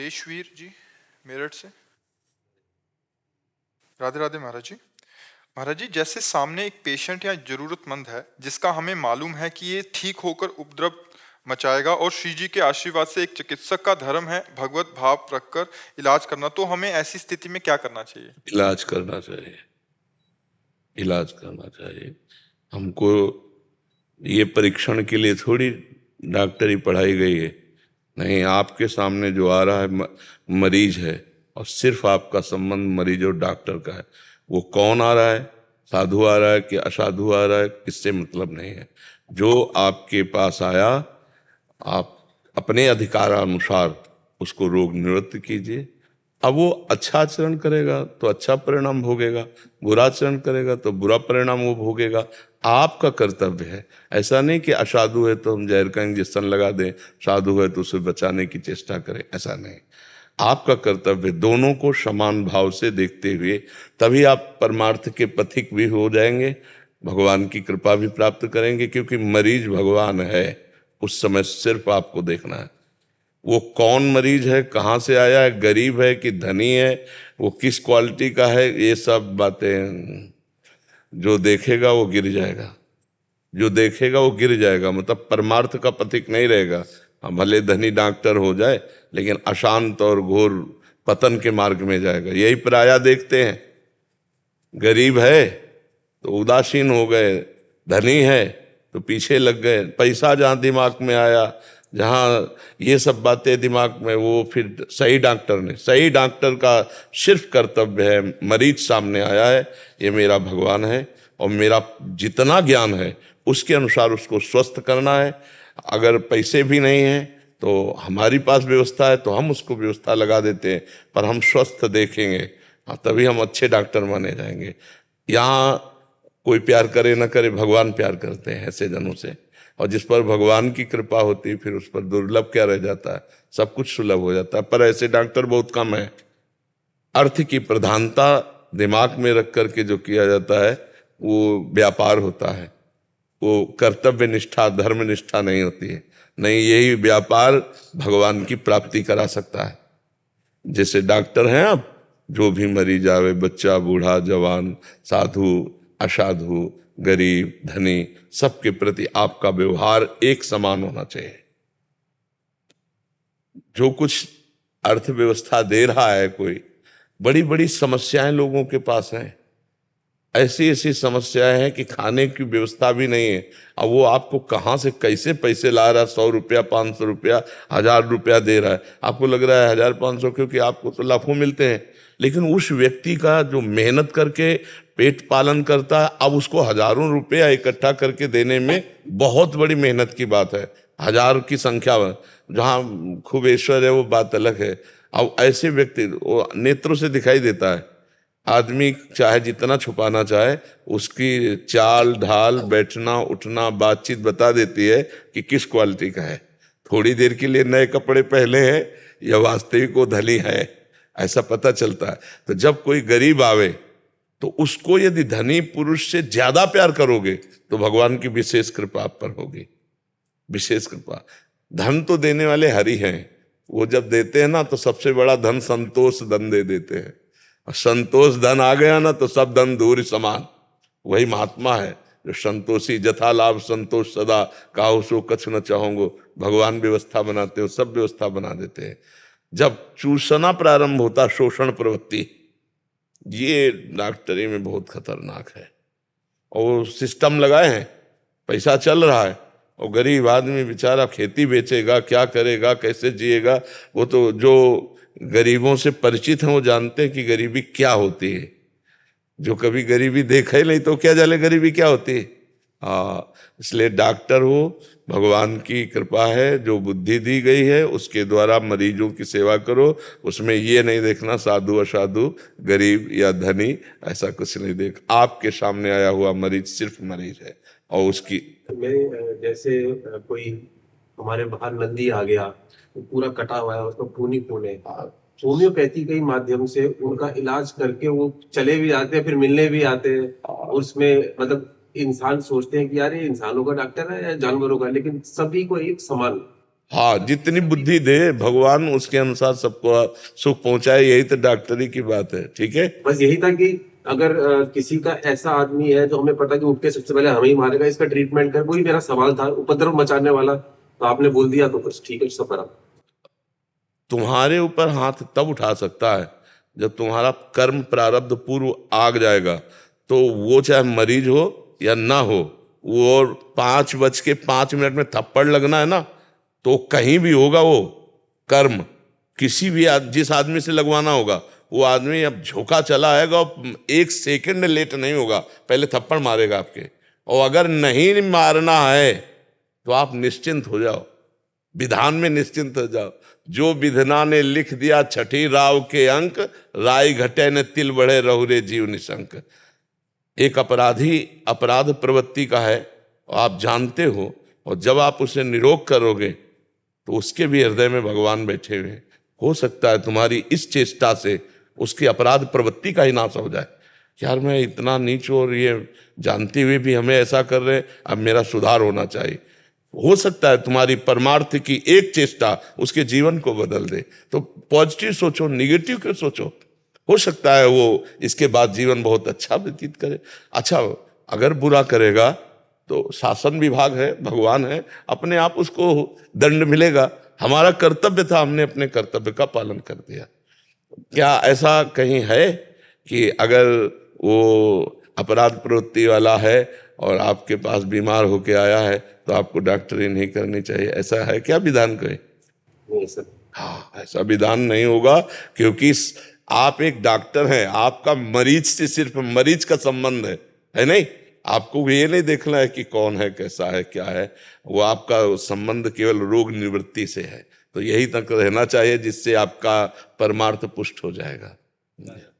देशवीर जी मेरठ से। राधे राधे महाराज जी। महाराज जी, जैसे सामने एक पेशेंट या जरूरतमंद है जिसका हमें मालूम है कि ये ठीक होकर उपद्रव मचाएगा और श्री जी के आशीर्वाद से एक चिकित्सक का धर्म है भगवत भाव रखकर इलाज करना, तो हमें ऐसी स्थिति में क्या करना चाहिए? इलाज करना चाहिए, इलाज करना चाहिए। हमको ये परीक्षण के लिए थोड़ी डॉक्टरी पढ़ाई गई है। नहीं, आपके सामने जो आ रहा है मरीज है और सिर्फ आपका संबंध मरीज और डॉक्टर का है। वो कौन आ रहा है, साधु आ रहा है कि असाधु आ रहा है, इससे मतलब नहीं है। जो आपके पास आया, आप अपने अधिकारानुसार उसको रोग निवृत्त कीजिए। अब वो अच्छा आचरण करेगा तो अच्छा परिणाम भोगेगा, बुरा आचरण करेगा तो बुरा परिणाम वो भोगेगा। आपका कर्तव्य है। ऐसा नहीं कि असाधु है तो हम जहर का इंजेक्शन लगा दें, साधु है तो उसे बचाने की चेष्टा करें, ऐसा नहीं। आपका कर्तव्य दोनों को समान भाव से देखते हुए, तभी आप परमार्थ के पथिक भी हो जाएंगे, भगवान की कृपा भी प्राप्त करेंगे। क्योंकि मरीज भगवान है, उस समय सिर्फ आपको देखना है वो कौन मरीज है, कहाँ से आया है, गरीब है कि धनी है, वो किस क्वालिटी का है, ये सब बातें जो देखेगा वो गिर जाएगा। जो देखेगा वो गिर जाएगा, मतलब परमार्थ का पथिक नहीं रहेगा। हाँ, भले धनी डॉक्टर हो जाए लेकिन अशांत और घोर पतन के मार्ग में जाएगा। यही प्रायः देखते हैं। गरीब है तो उदासीन हो गए, धनी है तो पीछे लग गए। पैसा जहाँ दिमाग में आया, जहाँ ये सब बातें दिमाग में, वो फिर सही डॉक्टर का सिर्फ कर्तव्य है, मरीज सामने आया है, ये मेरा भगवान है और मेरा जितना ज्ञान है उसके अनुसार उसको स्वस्थ करना है। अगर पैसे भी नहीं हैं तो हमारी पास व्यवस्था है तो हम उसको व्यवस्था लगा देते हैं, पर हम स्वस्थ देखेंगे, तभी हम अच्छे डॉक्टर माने जाएंगे। यहाँ कोई प्यार करे न करे, भगवान प्यार करते हैं ऐसे जनों से। और जिस पर भगवान की कृपा होती है फिर उस पर दुर्लभ क्या रह जाता है, सब कुछ सुलभ हो जाता है। पर ऐसे डॉक्टर बहुत कम है। अर्थ की प्रधानता दिमाग में रख करके जो किया जाता है वो व्यापार होता है, वो कर्तव्य निष्ठा धर्म निष्ठा नहीं होती है। नहीं, यही व्यापार भगवान की प्राप्ति करा सकता है। जैसे डॉक्टर हैं आप, जो भी मरीज आवे, बच्चा बूढ़ा जवान, साधु असाधु, गरीब धनी, सबके प्रति आपका व्यवहार एक समान होना चाहिए। जो कुछ अर्थव्यवस्था दे रहा है, कोई बड़ी बड़ी समस्याएं लोगों के पास हैं, ऐसी ऐसी समस्याएं हैं कि खाने की व्यवस्था भी नहीं है। अब वो आपको कहाँ से कैसे पैसे ला रहा है, 100 रुपया 500 रुपया 1000 रुपया दे रहा है। आपको लग रहा है 1000-500, क्योंकि आपको तो लाखों मिलते हैं। लेकिन उस व्यक्ति का जो मेहनत करके पेट पालन करता है, अब उसको हजारों रुपया इकट्ठा करके देने में बहुत बड़ी मेहनत की बात है। 1000 की संख्या जहाँ खूब ऐश्वर्य है वो बात अलग है। अब ऐसे व्यक्ति वो नेत्रों से दिखाई देता है। आदमी चाहे जितना छुपाना चाहे, उसकी चाल ढाल, बैठना उठना, बातचीत बता देती है कि किस क्वालिटी का है। थोड़ी देर के लिए नए कपड़े पहने हैं या वास्तविक वो धनी है, ऐसा पता चलता है। तो जब कोई गरीब आवे तो उसको यदि धनी पुरुष से ज्यादा प्यार करोगे तो भगवान की विशेष कृपा आप पर होगी, विशेष कृपा। धन तो देने वाले हरि हैं, वो जब देते हैं ना तो सबसे बड़ा धन संतोष धन दे देते हैं। संतोष धन आ गया ना तो सब धन दूर समान। वही महात्मा है जो संतोषी, जथा लाभ संतोष सदा, काहू सो कछ न चाहोगे। भगवान व्यवस्था बनाते हो, सब व्यवस्था बना देते हैं। जब चूसना प्रारंभ होता, शोषण प्रवृत्ति, ये डॉक्टरी में बहुत खतरनाक है। और सिस्टम लगाए हैं, पैसा चल रहा है, और गरीब आदमी बेचारा खेती बेचेगा, क्या करेगा, कैसे जिएगा। वो तो जो गरीबों से परिचित हैं वो जानते हैं कि गरीबी क्या होती है। जो कभी गरीबी देखा ही नहीं तो क्या जाने गरीबी क्या होती है। हाँ, इसलिए डॉक्टर हो, भगवान की कृपा है, जो बुद्धि दी गई है उसके द्वारा मरीजों की सेवा करो। उसमें ये नहीं देखना साधु असाधु, गरीब या धनी, ऐसा कुछ नहीं देख। आपके सामने आया हुआ मरीज सिर्फ मरीज है। और उसकी में जैसे कोई हमारे बाहर नंदी आ गया, वो पूरा कटा हुआ है, उसको खूनी खून है, होम्योपैथी के माध्यम से उनका इलाज करके वो चले भी जाते हैं, फिर मिलने भी आते हैं। उसमें मतलब इंसान सोचते हैं कि यार ये इंसानों का डॉक्टर है या जानवरों का, लेकिन सभी को एक समान हाँ, जितनी बुद्धि दे भगवान उसके अनुसार सबको सुख पहुंचाए, यही तो डॉक्टरी की बात है। ठीक है। बस यही था कि अगर किसी का ऐसा आदमी है जो हमें पता कि उठ के सबसे पहले हमें ही मारेगा, इसका ट्रीटमेंट कर, वही मेरा सवाल था। उपद्रव मचाने वाला तो आपने बोल दिया, तो बस ठीक है, सफर आप। तुम्हारे ऊपर हाथ तब उठा सकता है जब तुम्हारा कर्म प्रारब्ध पूर्व आग जाएगा। तो वो चाहे मरीज हो या ना हो, वो 5:05 में थप्पड़ लगना है ना, तो कहीं भी होगा वो कर्म। किसी भी जिस आदमी से लगवाना होगा, वो आदमी अब झोंका चला आएगा और 1 सेकंड लेट नहीं होगा, पहले थप्पड़ मारेगा आपके। और अगर नहीं मारना है तो आप निश्चिंत हो जाओ, विधान में निश्चिंत हो जाओ। जो विधना ने लिख दिया छठी राव के अंक, राय घटे न तिल बढ़े रहुरे जीव निशंक। एक अपराधी अपराध प्रवृत्ति का है, आप जानते हो, और जब आप उसे निरोग करोगे तो उसके भी हृदय में भगवान बैठे हुए हैं। हो सकता है तुम्हारी इस चेष्टा से उसकी अपराध प्रवृत्ति का ही नाश हो जाए। यार मैं इतना नीच और ये जानते हुए भी हमें ऐसा कर रहे हैं, अब मेरा सुधार होना चाहिए। हो सकता है तुम्हारी परमार्थ की एक चेष्टा उसके जीवन को बदल दे। तो पॉजिटिव सोचो, निगेटिव क्यों सोचो। हो सकता है वो इसके बाद जीवन बहुत अच्छा व्यतीत करे। अच्छा, अगर बुरा करेगा तो शासन विभाग है, भगवान है, अपने आप उसको दंड मिलेगा। हमारा कर्तव्य था, हमने अपने कर्तव्य का पालन कर दिया। क्या ऐसा कहीं है कि अगर वो अपराध प्रवृत्ति वाला है और आपके पास बीमार होके आया है तो आपको डॉक्टरी नहीं करनी चाहिए? ऐसा है क्या विधान कोई? नहीं सर। हाँ, ऐसा विधान नहीं होगा, क्योंकि आप एक डॉक्टर हैं, आपका मरीज से सिर्फ मरीज का संबंध है नहीं। आपको ये नहीं देखना है कि कौन है, कैसा है, क्या है। वो आपका संबंध केवल रोग निवृत्ति से है। तो यही तक रहना चाहिए, जिससे आपका परमार्थ पुष्ट हो जाएगा।